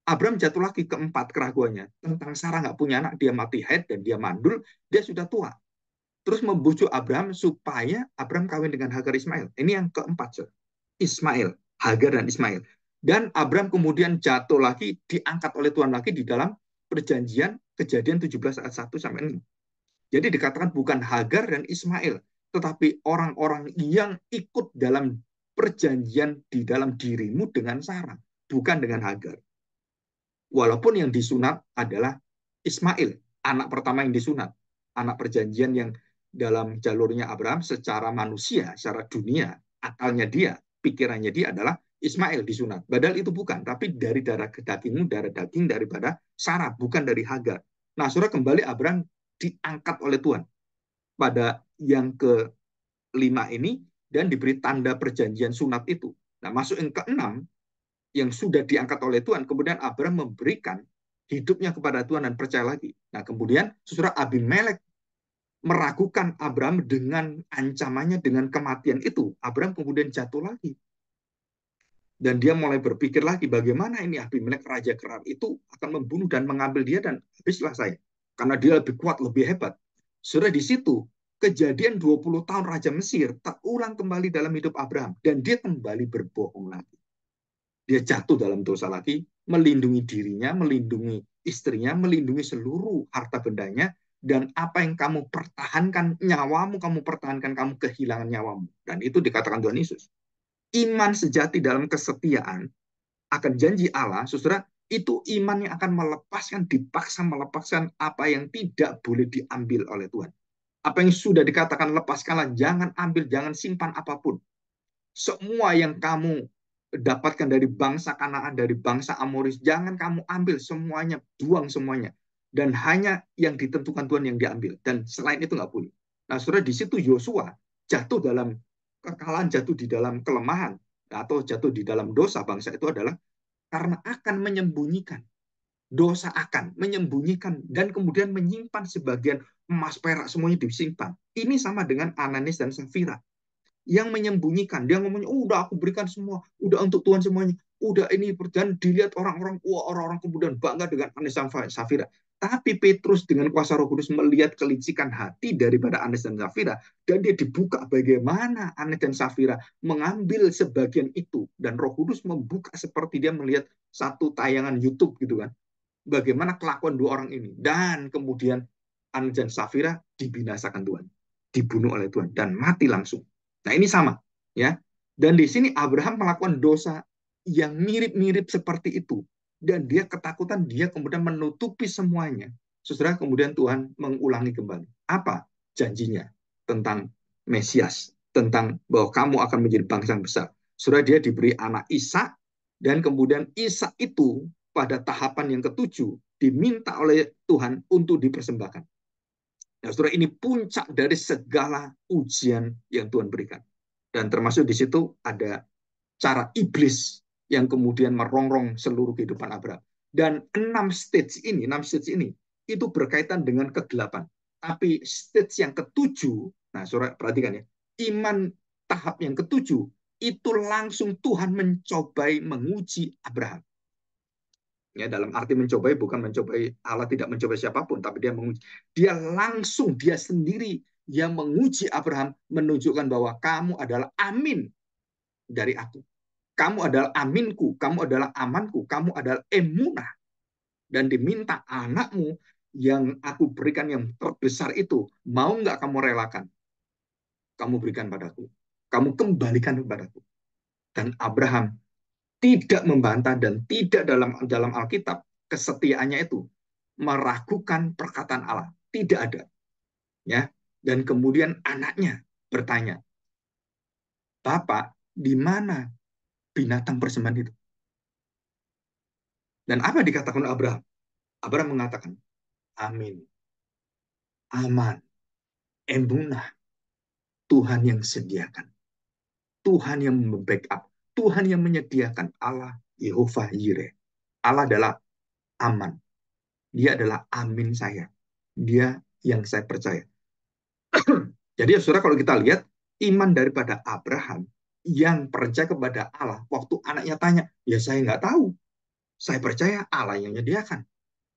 Abraham jatuh lagi keempat keraguannya tentang Sarah nggak punya anak, dia mati haid dan dia mandul, dia sudah tua. Terus membujuk Abraham supaya Abraham kawin dengan Hagar Ismail. Ini yang keempat, Ismail, Hagar dan Ismail. Dan Abraham kemudian jatuh lagi, diangkat oleh Tuhan lagi di dalam perjanjian Kejadian 17 ayat 1 sampai 6. Jadi dikatakan bukan Hagar dan Ismail, tetapi orang-orang yang ikut dalam perjanjian di dalam dirimu dengan Sarah, bukan dengan Hagar. Walaupun yang disunat adalah Ismail, anak pertama yang disunat, anak perjanjian yang dalam jalurnya Abraham secara manusia, secara dunia, akalnya dia, pikirannya dia adalah Ismail disunat. Padahal itu bukan, tapi dari darah dagingmu, darah daging daripada Sarah, bukan dari Hagar. Nah, saudara, kembali Abraham diangkat oleh Tuhan pada yang kelima ini dan diberi tanda perjanjian sunat itu. Nah, masuk yang keenam yang sudah diangkat oleh Tuhan, kemudian Abraham memberikan hidupnya kepada Tuhan dan percaya lagi. Nah, kemudian saudara, Abimelek meragukan Abraham dengan ancamannya dengan kematian itu. Abraham kemudian jatuh lagi. Dan dia mulai berpikir lagi, bagaimana ini Abimelek, Raja Gerar itu akan membunuh dan mengambil dia, dan habislah saya. Karena dia lebih kuat, lebih hebat. Sudah di situ, kejadian 20 tahun Raja Mesir terulang kembali dalam hidup Abraham. Dan dia kembali berbohong lagi. Dia jatuh dalam dosa lagi, melindungi dirinya, melindungi istrinya, melindungi seluruh harta bendanya, dan apa yang kamu pertahankan, nyawamu kamu pertahankan, kamu kehilangan nyawamu. Dan itu dikatakan Tuhan Yesus. Iman sejati dalam kesetiaan akan janji Allah, saudara, itu iman yang akan melepaskan, dipaksa melepaskan apa yang tidak boleh diambil oleh Tuhan. Apa yang sudah dikatakan lepaskanlah, jangan ambil, jangan simpan apapun. Semua yang kamu dapatkan dari bangsa Kanaan, dari bangsa Amoris, jangan kamu ambil semuanya, buang semuanya. Dan hanya yang ditentukan Tuhan yang diambil. Dan selain itu nggak boleh. Nah, saudara, di situ Yosua jatuh dalam kekalahan, jatuh di dalam kelemahan, atau jatuh di dalam dosa bangsa itu adalah karena akan menyembunyikan. Dosa akan menyembunyikan dan kemudian menyimpan sebagian emas perak, semuanya disimpan. Ini sama dengan Ananias dan Safira yang menyembunyikan. Dia ngomongnya, udah aku berikan semua, udah untuk Tuhan semuanya, udah ini, dan dilihat orang-orang, wah, orang-orang kemudian bangga dengan Anes dan Safira. Tapi Petrus dengan kuasa Roh Kudus melihat kelicikan hati daripada Anes dan Safira, dan dia dibuka bagaimana Anes dan Safira mengambil sebagian itu, dan Roh Kudus membuka seperti dia melihat satu tayangan YouTube gitu kan, bagaimana kelakuan dua orang ini, dan kemudian Anes dan Safira dibinasakan Tuhan, dibunuh oleh Tuhan dan mati langsung. Nah, ini sama, ya. Dan di sini Abraham melakukan dosa yang mirip-mirip seperti itu, dan dia ketakutan, dia kemudian menutupi semuanya. Saudara, kemudian Tuhan mengulangi kembali apa janjinya tentang Mesias, tentang bahwa kamu akan menjadi bangsa yang besar. Saudara, dia diberi anak Ishak, dan kemudian Ishak itu pada tahapan yang ketujuh diminta oleh Tuhan untuk dipersembahkan. Nah, saudara, ini puncak dari segala ujian yang Tuhan berikan. Dan termasuk di situ ada cara iblis yang kemudian merongrong seluruh kehidupan Abraham. Dan enam stage ini itu berkaitan dengan kegelapan. Tapi stage yang ketujuh, nah saudara perhatikan ya, iman tahap yang ketujuh itu langsung Tuhan mencobai, menguji Abraham. Ya, dalam arti mencobai bukan mencobai, Allah tidak mencobai siapapun, tapi dia menguji. Dia langsung, dia sendiri yang menguji Abraham, menunjukkan bahwa kamu adalah amin dari aku. Kamu adalah aminku, kamu adalah amanku, kamu adalah emunah. Dan diminta anakmu yang aku berikan yang terbesar itu, mau nggak kamu relakan? Kamu berikan padaku. Kamu kembalikan kepadaku. Dan Abraham tidak membantah dan tidak dalam Alkitab kesetiaannya itu meragukan perkataan Allah, tidak ada, ya. Dan kemudian anaknya bertanya, Bapak, di mana binatang persembahan itu? Dan apa dikatakan Abraham? Abraham mengatakan, amin, aman, emunah, Tuhan yang sediakan, Tuhan yang membackup, Tuhan yang menyediakan, Allah Yehova Yireh. Allah adalah aman, dia adalah amin saya, dia yang saya percaya. Jadi ya saudara, kalau kita lihat iman daripada Abraham yang percaya kepada Allah, waktu anaknya tanya, ya saya nggak tahu. Saya percaya Allah yang menyediakan.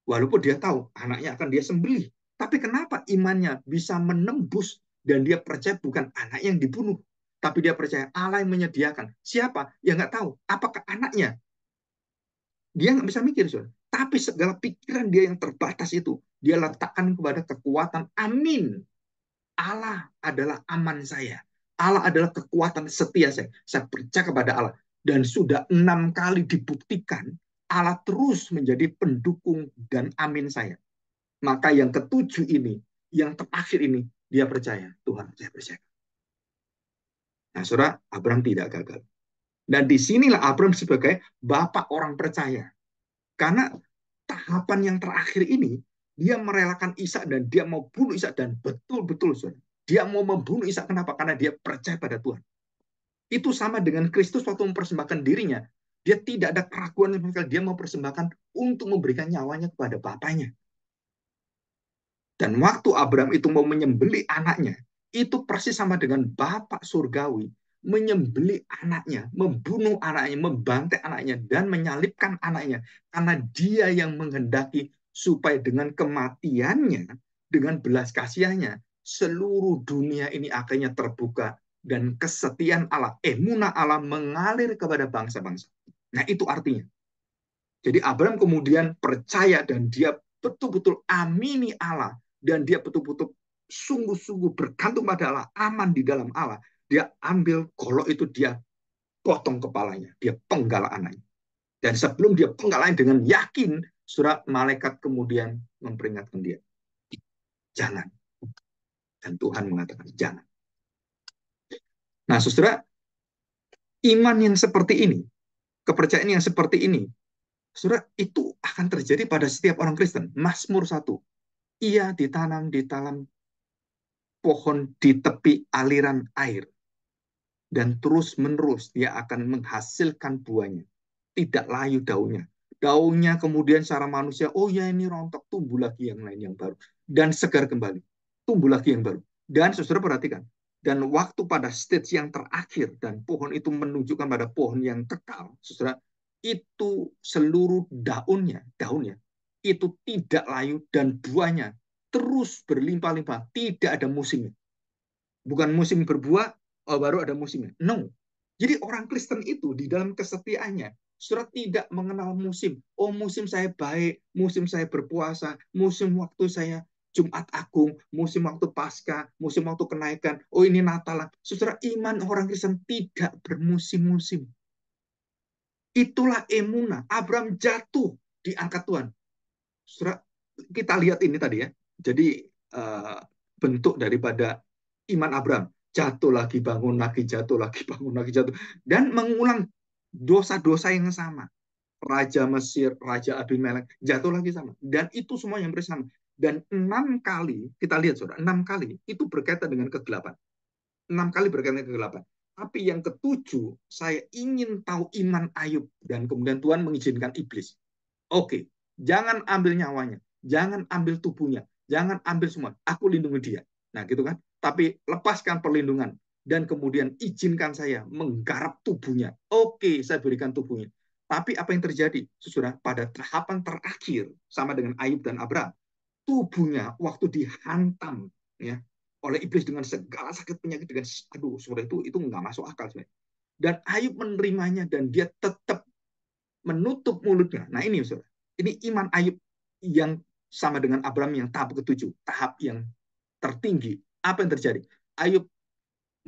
Walaupun dia tahu anaknya akan dia sembelih. Tapi kenapa imannya bisa menembus dan dia percaya bukan anak yang dibunuh. Tapi dia percaya Allah yang menyediakan. Siapa? Ya nggak tahu. Apakah anaknya? Dia nggak bisa mikir, saudara. Tapi segala pikiran dia yang terbatas itu, dia letakkan kepada kekuatan. Amin. Allah adalah aman saya. Allah adalah kekuatan setia saya. Saya percaya kepada Allah. Dan sudah 6 kali dibuktikan Allah terus menjadi pendukung dan amin saya. Maka yang ketujuh ini, yang terakhir ini, dia percaya, Tuhan, saya percaya. Nah, saudara, Abraham tidak gagal. Dan disinilah Abraham sebagai bapak orang percaya. Karena tahapan yang terakhir ini, dia merelakan Ishak dan dia mau bunuh Ishak. Dan betul-betul, saudara, dia mau membunuh Ishak. Kenapa? Karena dia percaya pada Tuhan. Itu sama dengan Kristus waktu mempersembahkan dirinya. Dia tidak ada keraguan sama sekali. Dia mau persembahkan untuk memberikan nyawanya kepada bapaknya. Dan waktu Abraham itu mau menyembelih anaknya, itu persis sama dengan Bapak Surgawi menyembelih anaknya, membunuh anaknya, membantai anaknya, dan menyalibkan anaknya. Karena dia yang menghendaki supaya dengan kematiannya, dengan belas kasihannya, seluruh dunia ini akhirnya terbuka dan kesetiaan Allah, emunah Allah mengalir kepada bangsa-bangsa. Nah, itu artinya. Jadi Abraham kemudian percaya dan dia betul-betul amini Allah dan dia betul-betul sungguh-sungguh bergantung pada Allah, aman di dalam Allah. Dia ambil golok itu, dia potong kepalanya, dia penggal anaknya. Dan sebelum dia penggal anaknya dengan yakin, surat malaikat kemudian memperingatkan dia, jangan. Dan Tuhan mengatakan jangan. Nah, saudara, iman yang seperti ini, kepercayaan yang seperti ini, saudara, itu akan terjadi pada setiap orang Kristen. Mazmur 1. Ia ditanam di dalam pohon di tepi aliran air. Dan terus-menerus dia akan menghasilkan buahnya. Tidak layu daunnya. Daunnya kemudian secara manusia, oh ya ini rontok, tumbuh lagi yang lain yang baru. Dan segar kembali, tumbuh lagi yang baru. Dan saudara perhatikan, dan waktu pada stage yang terakhir, dan pohon itu menunjukkan pada pohon yang kekal, saudara, itu seluruh daunnya, itu tidak layu dan buahnya terus berlimpah-limpah, tidak ada musimnya. Bukan musim berbuah, oh, baru ada musimnya. No. Jadi orang Kristen itu di dalam kesetiaannya, surat tidak mengenal musim. Oh, musim saya baik, musim saya berpuasa, musim waktu saya Jumat Agung, musim waktu Paskah, musim waktu kenaikan. Oh, ini Natal. Saudara, iman orang Kristen tidak bermusim-musim. Itulah emunah. Abraham jatuh di angkat Tuhan. Saudara, kita lihat ini tadi ya. Jadi bentuk daripada iman Abraham. Jatuh lagi, bangun lagi, jatuh lagi, bangun lagi, jatuh. Dan mengulang dosa-dosa yang sama. Raja Mesir, Raja Abimelek, jatuh lagi sama. Dan itu semua yang bersama. Dan 6 kali, kita lihat saudara, 6 kali itu berkaitan dengan kegelapan. 6 kali berkaitan dengan kegelapan. Tapi yang ketujuh, saya ingin tahu iman Ayub. Dan kemudian Tuhan mengizinkan iblis. Oke, jangan ambil nyawanya, jangan ambil tubuhnya, jangan ambil semua. Aku lindungi dia. Nah, gitu kan? Tapi lepaskan perlindungan dan kemudian izinkan saya menggarap tubuhnya. Oke, saya berikan tubuhnya. Tapi apa yang terjadi? Saudara, pada tahapan terakhir sama dengan Ayub dan Abraham, tubuhnya waktu dihantam ya oleh iblis dengan segala sakit penyakit dengan aduh, saudara itu nggak masuk akal sebenarnya. Dan Ayub menerimanya dan dia tetap menutup mulutnya. Nah ini saudara, ini iman Ayub yang sama dengan Abraham yang tahap ketujuh, tahap yang tertinggi. Apa yang terjadi? Ayub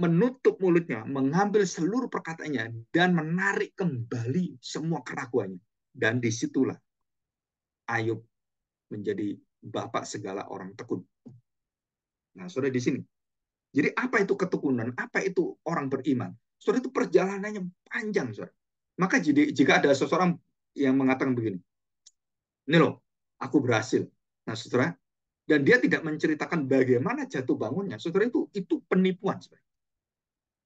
menutup mulutnya, mengambil seluruh perkataannya, dan menarik kembali semua keraguannya. Dan disitulah Ayub menjadi bapak segala orang tekun. Nah, saudara di sini. Jadi apa itu ketekunan? Apa itu orang beriman? Saudara itu perjalanannya panjang, saudara. Maka jika ada seseorang yang mengatakan begini, ini loh, aku berhasil. Nah, saudara, dan dia tidak menceritakan bagaimana jatuh bangunnya, saudara itu penipuan. Saudara.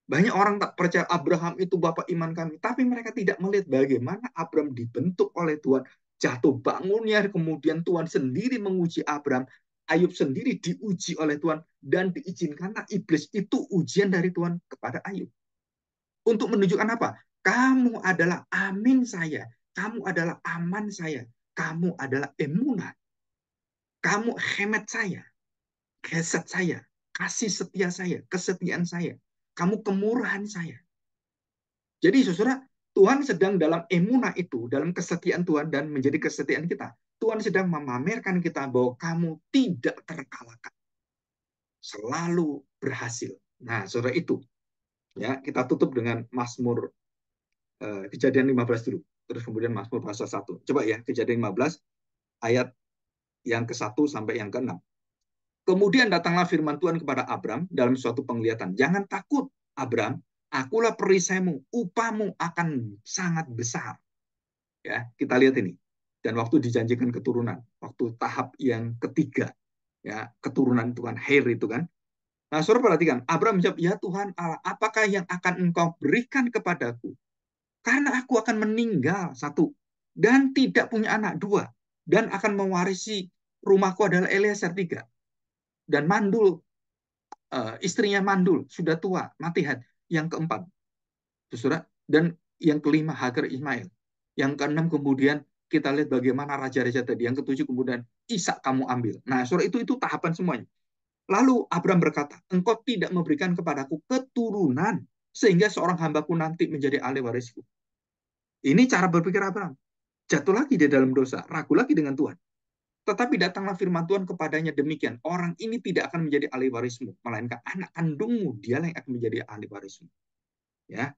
Banyak orang tak percaya Abraham itu bapak iman kami, tapi mereka tidak melihat bagaimana Abraham dibentuk oleh Tuhan, jatuh bangunnya, kemudian Tuhan sendiri menguji Abraham, Ayub sendiri diuji oleh Tuhan, dan diizinkanlah iblis itu ujian dari Tuhan kepada Ayub. Untuk menunjukkan apa? Kamu adalah amin saya, kamu adalah aman saya, kamu adalah emunah, kamu hemat saya, keset saya, kasih setia saya, kesetiaan saya, kamu kemurahan saya. Jadi saudara, Tuhan sedang dalam emunah itu, dalam kesetiaan Tuhan dan menjadi kesetiaan kita. Tuhan sedang memamerkan kita bahwa kamu tidak terkalahkan. Selalu berhasil. Nah, saudara itu. Ya, kita tutup dengan Mazmur Kejadian 15 dulu. Terus kemudian Mazmur pasal 1. Coba ya, Kejadian 15 ayat yang ke-1 sampai yang ke-6. Kemudian datanglah firman Tuhan kepada Abram dalam suatu penglihatan. Jangan takut, Abram, akulah perisaimu, upahmu akan sangat besar. Ya, kita lihat ini. Dan waktu dijanjikan keturunan, waktu tahap yang ketiga, ya, keturunan itu kan, Her itu kan. Nah, saudara perhatikan, Abram menjawab, ya Tuhan Allah, apakah yang akan engkau berikan kepadaku? Karena aku akan meninggal, satu, dan tidak punya anak, dua, dan akan mewarisi rumahku adalah Eliezer, tiga. Dan mandul, istrinya mandul, sudah tua, mati had. Yang keempat, saudara, dan yang kelima Hagar Ismail. Yang keenam kemudian kita lihat bagaimana raja-raja tadi. Yang ketujuh kemudian Ishak kamu ambil. Nah, saudara, itu tahapan semuanya. Lalu Abram berkata, engkau tidak memberikan kepadaku keturunan sehingga seorang hambaku nanti menjadi ahli warisku. Ini cara berpikir Abram. Jatuh lagi di dalam dosa, ragu lagi dengan Tuhan. Tetapi datanglah firman Tuhan kepadanya demikian, orang ini tidak akan menjadi ahli warismu, melainkan anak kandungmu dialah yang akan menjadi ahli warismu. Ya.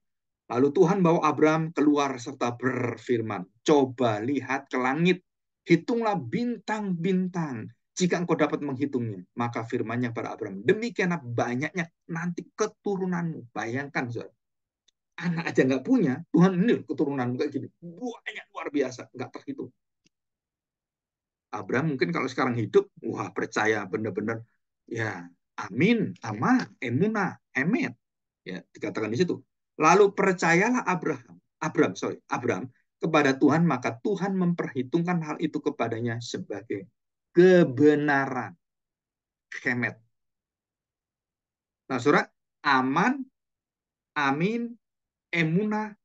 Lalu Tuhan bawa Abram keluar serta berfirman, coba lihat ke langit, hitunglah bintang-bintang. Jika engkau dapat menghitungnya, maka firman-Nya kepada Abram, demikianlah banyaknya nanti keturunanmu. Bayangkan, saudara. Anak aja nggak punya, Tuhan ini keturunan kayak gini. Banyak, luar biasa, nggak terhitung. Abraham mungkin kalau sekarang hidup, wah percaya benar-benar, ya amin, ama, emuna, emet. Ya, dikatakan di situ. Lalu percayalah Abraham kepada Tuhan, maka Tuhan memperhitungkan hal itu kepadanya sebagai kebenaran. Kemet. Nah, saudara, aman, amin, emuna,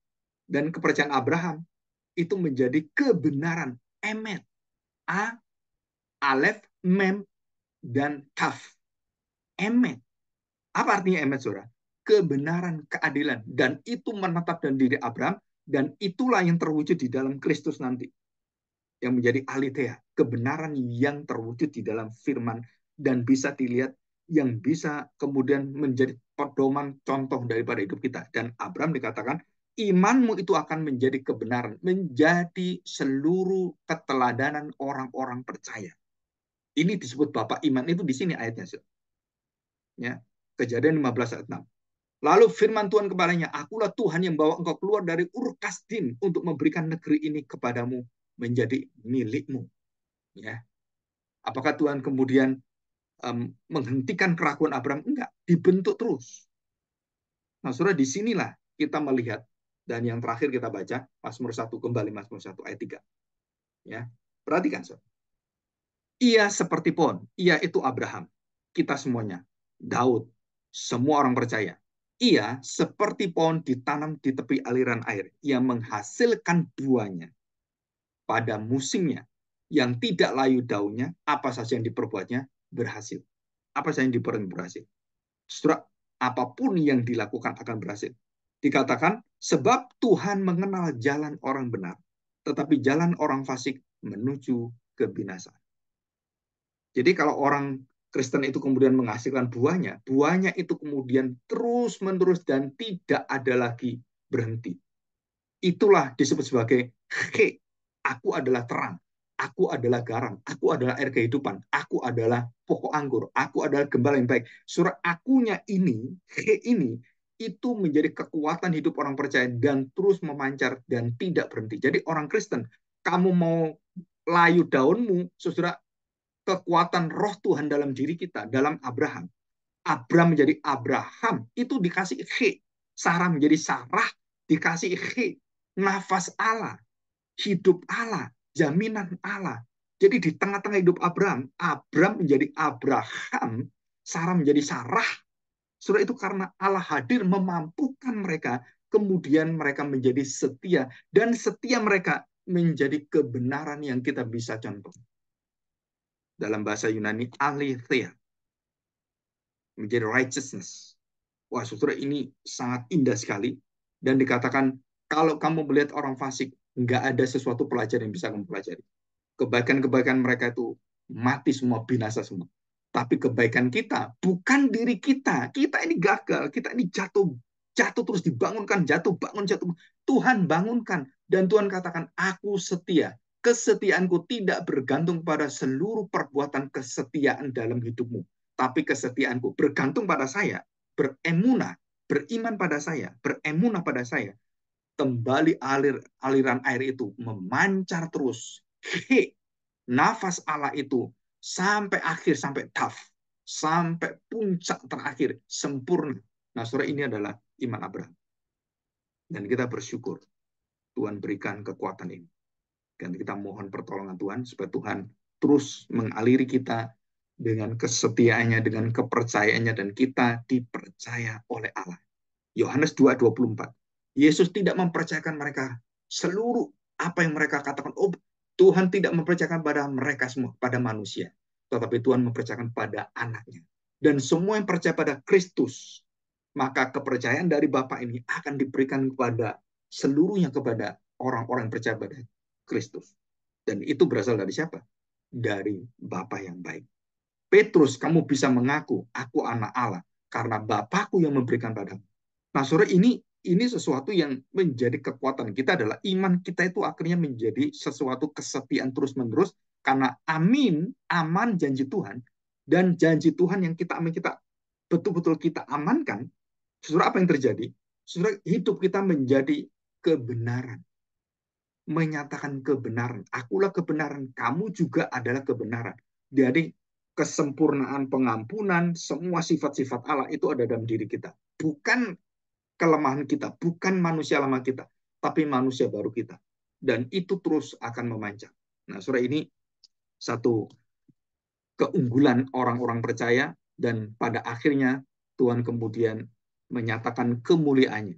dan kepercayaan Abraham itu menjadi kebenaran. Emet. A, Alef, Mem, dan Kaf. Emet. Apa artinya emet, saudara? Kebenaran, keadilan. Dan itu menetap dalam diri Abraham, dan itulah yang terwujud di dalam Kristus nanti. Yang menjadi aletheia. Kebenaran yang terwujud di dalam firman, dan bisa dilihat, yang bisa kemudian menjadi pedoman contoh daripada hidup kita. Dan Abraham dikatakan, imanmu itu akan menjadi kebenaran, menjadi seluruh keteladanan orang-orang percaya. Ini disebut Bapak iman, itu di sini ayatnya. Ya, Kejadian 15 ayat 6. Lalu firman Tuhan kepadanya, akulah Tuhan yang bawa engkau keluar dari Ur Kasdim untuk memberikan negeri ini kepadamu menjadi milikmu. Ya. Apakah Tuhan kemudian menghentikan keraguan Abraham? Enggak, dibentuk terus. Nah, saudara, disinilah kita melihat, dan yang terakhir kita baca, Mazmur 1, kembali Mazmur 1 ayat 3. Ya. Perhatikan, saudara. Ia seperti pohon, ia itu Abraham, kita semuanya, Daud, semua orang percaya. Ia seperti pohon ditanam di tepi aliran air, yang menghasilkan buahnya pada musimnya, yang tidak layu daunnya, apa saja yang diperbuatnya berhasil. Apa saja yang diperbuatnya berhasil. Saudara, apapun yang dilakukan akan berhasil. Dikatakan, sebab Tuhan mengenal jalan orang benar, tetapi jalan orang fasik menuju kebinasaan. Jadi kalau orang Kristen itu kemudian menghasilkan buahnya, buahnya itu kemudian terus-menerus dan tidak ada lagi berhenti. Itulah disebut sebagai he. Aku adalah terang, aku adalah garam, aku adalah air kehidupan, aku adalah pokok anggur, aku adalah gembala yang baik. Surah akunya ini, he ini, itu menjadi kekuatan hidup orang percaya dan terus memancar dan tidak berhenti. Jadi orang Kristen, kamu mau layu daunmu, saudara, kekuatan roh Tuhan dalam diri kita, dalam Abraham. Abraham menjadi Abraham, itu dikasih he. Sarah menjadi Sarah, dikasih he. Nafas Allah, hidup Allah, jaminan Allah. Jadi di tengah-tengah hidup Abraham, Abraham menjadi Abraham, Sarah menjadi Sarah. Saudara, itu karena Allah hadir memampukan mereka, kemudian mereka menjadi setia, dan setia mereka menjadi kebenaran yang kita bisa contoh. Dalam bahasa Yunani, aletheia, menjadi righteousness. Wah, saudara, ini sangat indah sekali. Dan dikatakan, kalau kamu melihat orang fasik, nggak ada sesuatu pelajaran yang bisa kamu pelajari. Kebaikan-kebaikan mereka itu mati semua, binasa semua. Tapi kebaikan kita, bukan diri kita. Kita ini gagal, kita ini jatuh terus dibangunkan, jatuh bangun. Tuhan bangunkan. Dan Tuhan katakan, aku setia. Kesetiaanku tidak bergantung pada seluruh perbuatan kesetiaan dalam hidupmu. Tapi kesetiaanku bergantung pada saya, beremunah, beriman pada saya, beremunah pada saya. Kembali aliran air itu memancar terus. Nafas Allah itu sampai akhir, sampai taf, sampai puncak terakhir, sempurna. Nah, saudara, ini adalah iman Abraham. Dan kita bersyukur Tuhan berikan kekuatan ini. Dan kita mohon pertolongan Tuhan supaya Tuhan terus mengaliri kita dengan kesetiaannya, dengan kepercayaannya, dan kita dipercaya oleh Allah. Yohanes 2:24. Yesus tidak mempercayakan mereka seluruh apa yang mereka katakan. Oh, Tuhan tidak mempercayakan pada mereka semua, pada manusia. Tetapi Tuhan mempercayakan pada anaknya. Dan semua yang percaya pada Kristus, maka kepercayaan dari Bapa ini akan diberikan kepada seluruhnya, kepada orang-orang yang percaya pada Kristus. Dan itu berasal dari siapa? Dari Bapa yang baik. Petrus, kamu bisa mengaku, aku anak Allah, karena Bapakku yang memberikan padamu. Nah, saudara, ini sesuatu yang menjadi kekuatan kita adalah iman kita itu akhirnya menjadi sesuatu kesetiaan terus-menerus, karena aman janji Tuhan, dan janji Tuhan yang kita amin, kita betul-betul kita amankan. Saudara, apa yang terjadi? Saudara, hidup kita menjadi kebenaran, menyatakan kebenaran. Akulah kebenaran, kamu juga adalah kebenaran. Jadi kesempurnaan, pengampunan, semua sifat-sifat Allah itu ada dalam diri kita. Bukan kelemahan kita, bukan manusia lama kita, tapi manusia baru kita. Dan itu terus akan memanjang. Nah, saudara, ini satu keunggulan orang-orang percaya, dan pada akhirnya Tuhan kemudian menyatakan kemuliaannya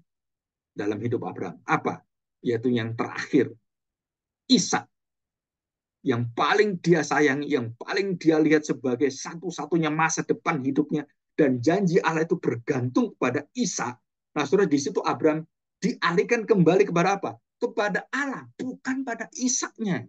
dalam hidup Abraham. Apa? Yaitu yang terakhir, Ishak, yang paling dia sayangi, yang paling dia lihat sebagai satu-satunya masa depan hidupnya, dan janji Allah itu bergantung kepada Ishak. Nah, saudara, di situ Abraham dialihkan kembali kepada apa? Kepada Allah, bukan pada Ishaknya,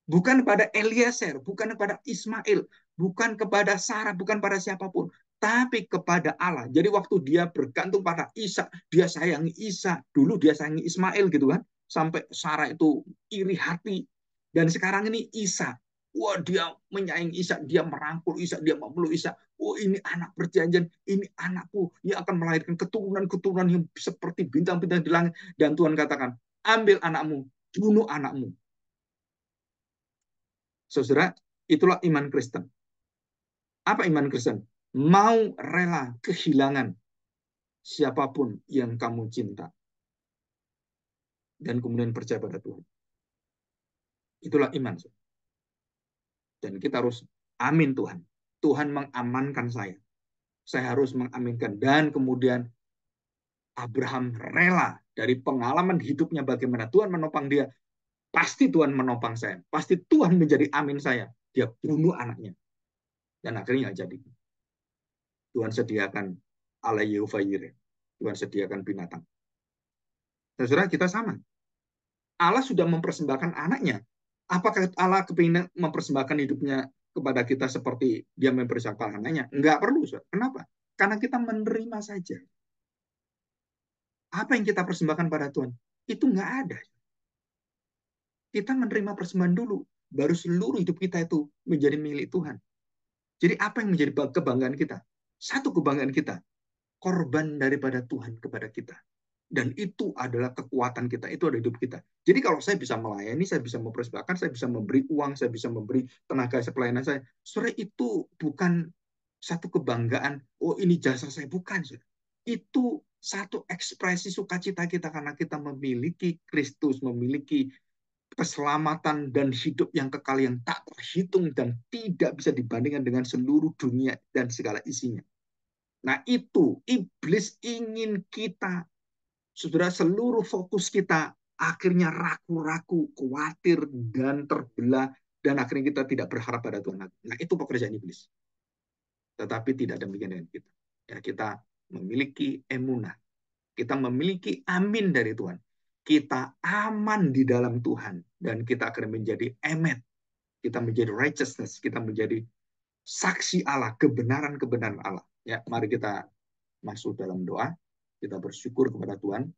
bukan pada Eliezer, bukan kepada Ismail, bukan kepada Sarah, bukan pada siapapun, tapi kepada Allah. Jadi waktu dia bergantung pada Ishak, dia sayangi Ishak. Dulu dia sayangi Ismail gitu kan, sampai Sarah itu iri hati. Dan sekarang ini Ishak, wah, dia menyayangi Ishak, dia merangkul Ishak, dia memeluk Ishak. Oh, ini anak perjanjian, ini anakku yang akan melahirkan keturunan-keturunan yang seperti bintang-bintang di langit. Dan Tuhan katakan, ambil anakmu, bunuh anakmu. Saudara, itulah iman Kristen. Apa iman Kristen? Mau rela kehilangan siapapun yang kamu cinta, dan kemudian percaya pada Tuhan. Itulah iman. Dan kita harus amin Tuhan. Tuhan mengamankan saya. Saya harus mengaminkan. Dan kemudian Abraham rela dari pengalaman hidupnya bagaimana Tuhan menopang dia. Pasti Tuhan menopang saya. Pasti Tuhan menjadi amin saya. Dia bunuh anaknya. Dan akhirnya nggak jadi. Tuhan sediakan Allah Yehova Yireh. Tuhan sediakan binatang. Saudara, kita sama. Allah sudah mempersembahkan anaknya. Apakah Allah kepingin mempersembahkan hidupnya kepada kita seperti dia mempersembahkan anaknya? Enggak perlu. Saudara. Kenapa? Karena kita menerima saja. Apa yang kita persembahkan pada Tuhan? Itu enggak ada. Kita menerima persembahan dulu. Baru seluruh hidup kita itu menjadi milik Tuhan. Jadi apa yang menjadi kebanggaan kita? Satu kebanggaan kita. Korban daripada Tuhan kepada kita. Dan itu adalah kekuatan kita, itu ada hidup kita. Jadi kalau saya bisa melayani, saya bisa mempersembahkan, saya bisa memberi uang, saya bisa memberi tenaga pelayanan saya, saudara, itu bukan satu kebanggaan, oh ini jasa saya, bukan. Saudara. Itu satu ekspresi sukacita kita karena kita memiliki Kristus, memiliki keselamatan dan hidup yang kekal yang tak terhitung dan tidak bisa dibandingkan dengan seluruh dunia dan segala isinya. Nah, itu iblis ingin kita, saudara, seluruh fokus kita akhirnya ragu-ragu, khawatir, dan terbelah, dan akhirnya kita tidak berharap pada Tuhan. Nah, itu pekerjaan iblis. Tetapi tidak demikian dengan kita. Ya, kita memiliki emunah. Kita memiliki amin dari Tuhan. Kita aman di dalam Tuhan. Dan kita akan menjadi emet. Kita menjadi righteousness. Kita menjadi saksi Allah, kebenaran-kebenaran Allah. Ya, mari kita masuk dalam doa. Kita bersyukur kepada Tuhan.